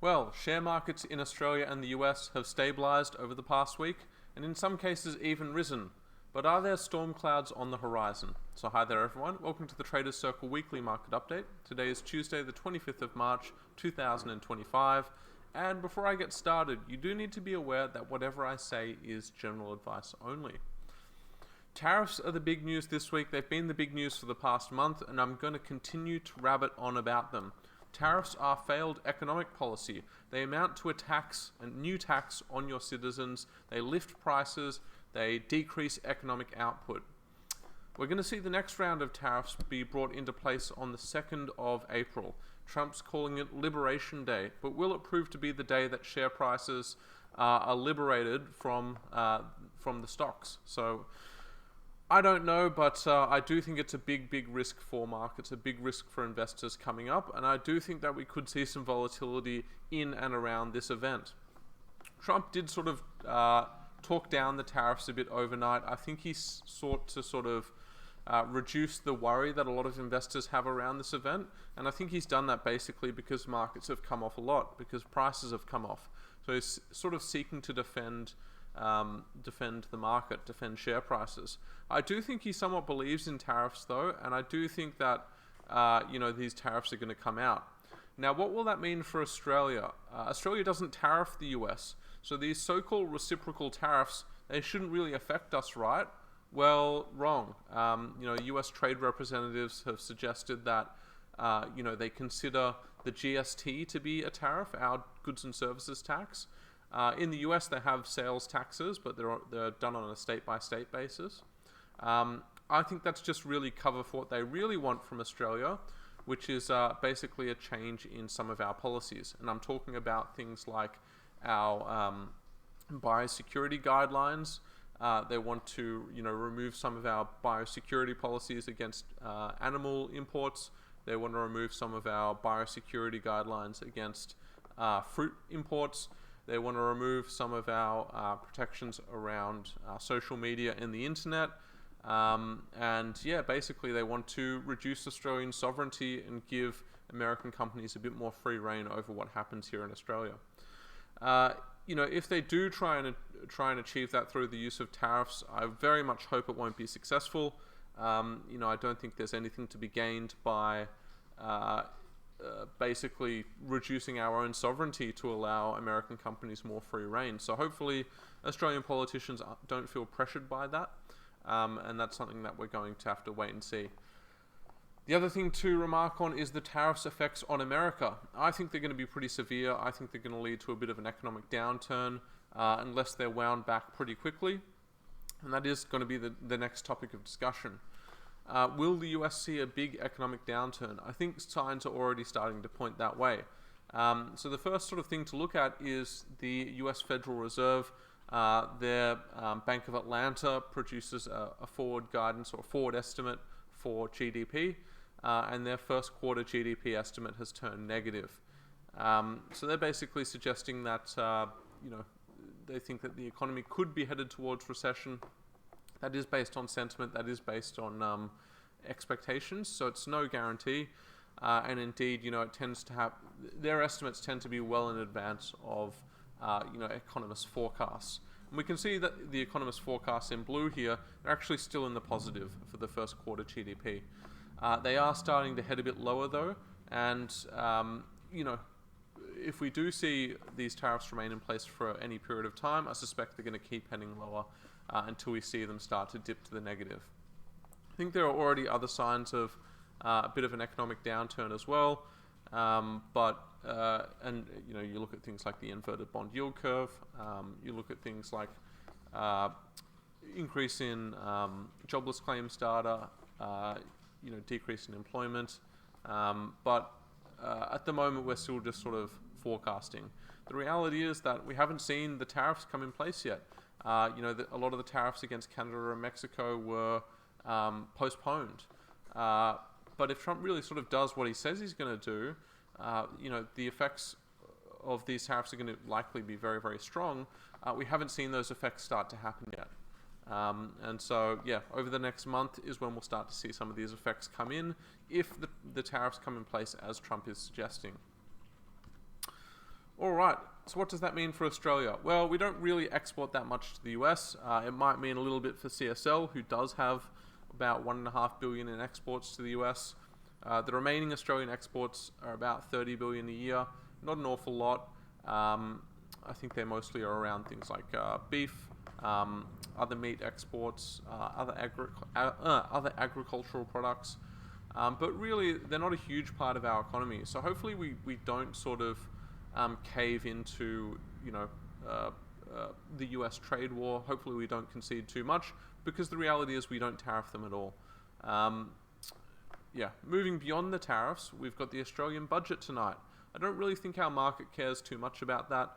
Well, share markets in Australia and the US have stabilised over the past week, and in some cases even risen. But are there storm clouds on the horizon? So hi there everyone, welcome to the Traders Circle Weekly Market Update. Today is Tuesday the 25th of March 2025, and before I get started, you do need to be aware that whatever I say is general advice only. Tariffs are the big news this week. They've been the big news for the past month, and I'm going to continue to rabbit on about them. Tariffs are failed economic policy. They amount to a new tax on your citizens. They lift prices. They decrease economic output. We're going to see the next round of tariffs be brought into place on the 2nd of April. Trump's calling it Liberation Day, but will it prove to be the day that share prices are liberated from the stocks? So I don't know, but I do think it's a big risk for markets, a big risk for investors coming up, and I do think that we could see some volatility in and around this event. Trump did sort of talk down the tariffs a bit overnight. I think he sought to sort of reduce the worry that a lot of investors have around this event, and I think he's done that basically because markets have come off a lot, because prices have come off. So he's sort of seeking to defend the market, defend share prices. I do think he somewhat believes in tariffs though, and I do think that these tariffs are going to come out. Now, what will that mean for Australia? Australia doesn't tariff the US, so these so-called reciprocal tariffs, they shouldn't really affect us, right? Well, wrong. US trade representatives have suggested that they consider the GST to be a tariff, our goods and services tax. In the US, they have sales taxes, but they're done on a state-by-state basis. I think that's just really cover for what they really want from Australia, which is basically a change in some of our policies. And I'm talking about things like our biosecurity guidelines. They want to remove some of our biosecurity policies against animal imports. They want to remove some of our biosecurity guidelines against fruit imports. They want to remove some of our protections around social media and the internet. Basically they want to reduce Australian sovereignty and give American companies a bit more free rein over what happens here in Australia. If they do try and achieve that through the use of tariffs, I very much hope it won't be successful. I don't think there's anything to be gained by basically reducing our own sovereignty to allow American companies more free rein. So hopefully Australian politicians don't feel pressured by that, and that's something that we're going to have to wait and see. The other thing to remark on is the tariffs' effects on America. I think they're going to be pretty severe. I think they're going to lead to a bit of an economic downturn unless they're wound back pretty quickly, and that is going to be the next topic of discussion. Will the US see a big economic downturn? I think signs are already starting to point that way. So the first sort of thing to look at is the US Federal Reserve. Their Bank of Atlanta produces a forward guidance or forward estimate for GDP, and their first quarter GDP estimate has turned negative. So they're basically suggesting that they think that the economy could be headed towards recession. That is based on sentiment, that is based on expectations, so it's no guarantee. And indeed, it tends to have, their estimates tend to be well in advance of, economists' forecasts. And we can see that the economists' forecasts in blue here are actually still in the positive for the first quarter GDP. They are starting to head a bit lower though, and, if we do see these tariffs remain in place for any period of time, I suspect they're going to keep heading lower until we see them start to dip to the negative. I think there are already other signs of a bit of an economic downturn as well, you look at things like the inverted bond yield curve, you look at things like increase in jobless claims data, decrease in employment, but at the moment we're still just sort of forecasting. The reality is that we haven't seen the tariffs come in place yet. A lot of the tariffs against Canada and Mexico were postponed. But if Trump really sort of does what he says he's going to do, the effects of these tariffs are going to likely be very strong. We haven't seen those effects start to happen yet. And so, over the next month is when we'll start to see some of these effects come in, if the tariffs come in place as Trump is suggesting. Alright, so what does that mean for Australia? Well, we don't really export that much to the US. It might mean a little bit for CSL, who does have about $1.5 billion in exports to the US. The remaining Australian exports are about $30 billion a year. Not an awful lot. I think they mostly are around things like beef, other meat exports, other agricultural products. But really, they're not a huge part of our economy. So hopefully we don't sort of cave into, the US trade war. Hopefully we don't concede too much, because the reality is we don't tariff them at all. Moving beyond the tariffs, we've got the Australian budget tonight. I don't really think our market cares too much about that.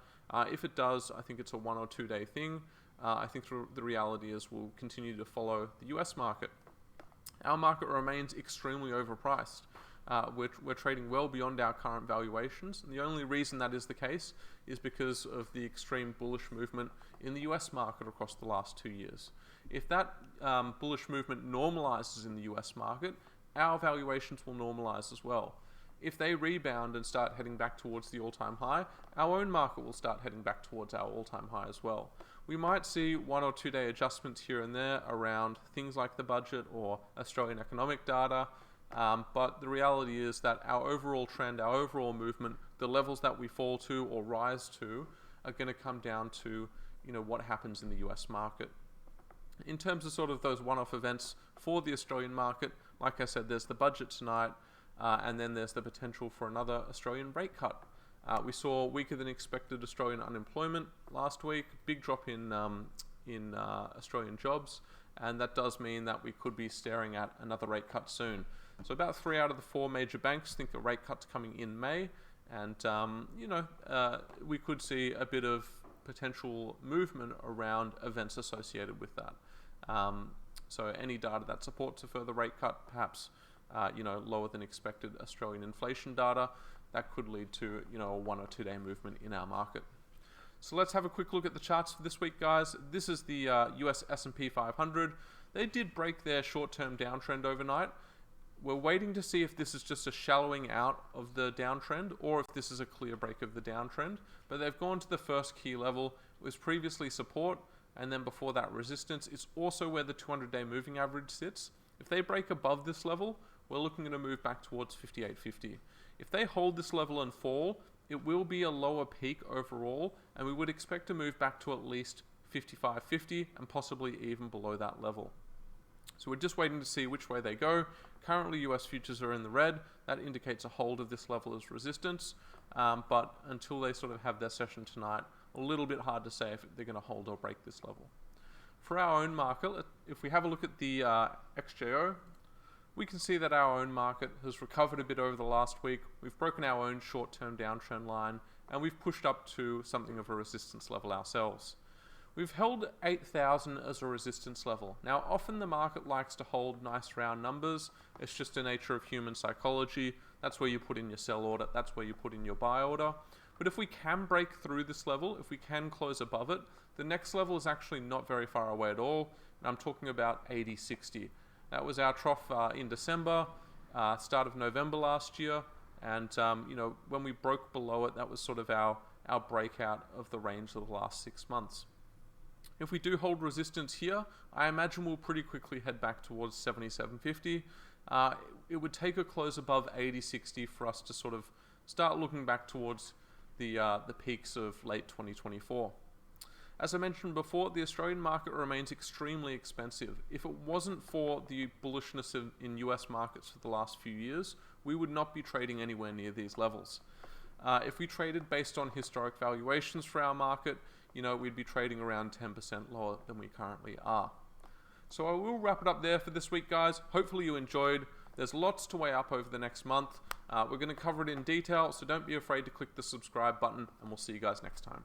If it does, I think it's a 1 or 2 day thing. I think the reality is we'll continue to follow the US market. Our market remains extremely overpriced. We're trading well beyond our current valuations, and the only reason that is the case is because of the extreme bullish movement in the US market across the last 2 years. If that bullish movement normalizes in the US market, our valuations will normalize as well. If they rebound and start heading back towards the all-time high, our own market will start heading back towards our all-time high as well. We might see 1 or 2 day adjustments here and there around things like the budget or Australian economic data, but the reality is that our overall trend, our overall movement, the levels that we fall to or rise to are going to come down to what happens in the US market. In terms of sort of those one-off events for the Australian market, like I said, there's the budget tonight, and then there's the potential for another Australian rate cut. We saw weaker than expected Australian unemployment last week, big drop in Australian jobs, and that does mean that we could be staring at another rate cut soon. So about 3 out of the 4 major banks think a rate cut's coming in May, and we could see a bit of potential movement around events associated with that. So any data that supports a further rate cut, perhaps lower than expected Australian inflation data, that could lead to a 1 or 2 day movement in our market. So let's have a quick look at the charts for this week, guys. This is the US S&P 500. They did break their short-term downtrend overnight. We're waiting to see if this is just a shallowing out of the downtrend or if this is a clear break of the downtrend. But they've gone to the first key level. It was previously support, and then before that resistance. It's also where the 200-day moving average sits. If they break above this level, we're looking at a move back towards 58.50. If they hold this level and fall, it will be a lower peak overall, and we would expect to move back to at least 55.50 and possibly even below that level. So we're just waiting to see which way they go. Currently, US futures are in the red. That indicates a hold of this level as resistance, but until they sort of have their session tonight, a little bit hard to say if they're going to hold or break this level. For our own market, if we have a look at the XJO, we can see that our own market has recovered a bit over the last week. We've broken our own short-term downtrend line, and we've pushed up to something of a resistance level ourselves. We've held 8,000 as a resistance level. Now, often the market likes to hold nice round numbers. It's just the nature of human psychology. That's where you put in your sell order. That's where you put in your buy order. But if we can break through this level, if we can close above it, the next level is actually not very far away at all. And I'm talking about 80.60. That was our trough in December, start of November last year. And, when we broke below it, that was sort of our breakout of the range of the last 6 months. If we do hold resistance here, I imagine we'll pretty quickly head back towards 77.50. It would take a close above 80.60 for us to sort of start looking back towards the peaks of late 2024. As I mentioned before, the Australian market remains extremely expensive. If it wasn't for the bullishness in US markets for the last few years, we would not be trading anywhere near these levels. If we traded based on historic valuations for our market, we'd be trading around 10% lower than we currently are. So I will wrap it up there for this week, guys. Hopefully you enjoyed. There's lots to weigh up over the next month. We're going to cover it in detail, so don't be afraid to click the subscribe button, and we'll see you guys next time.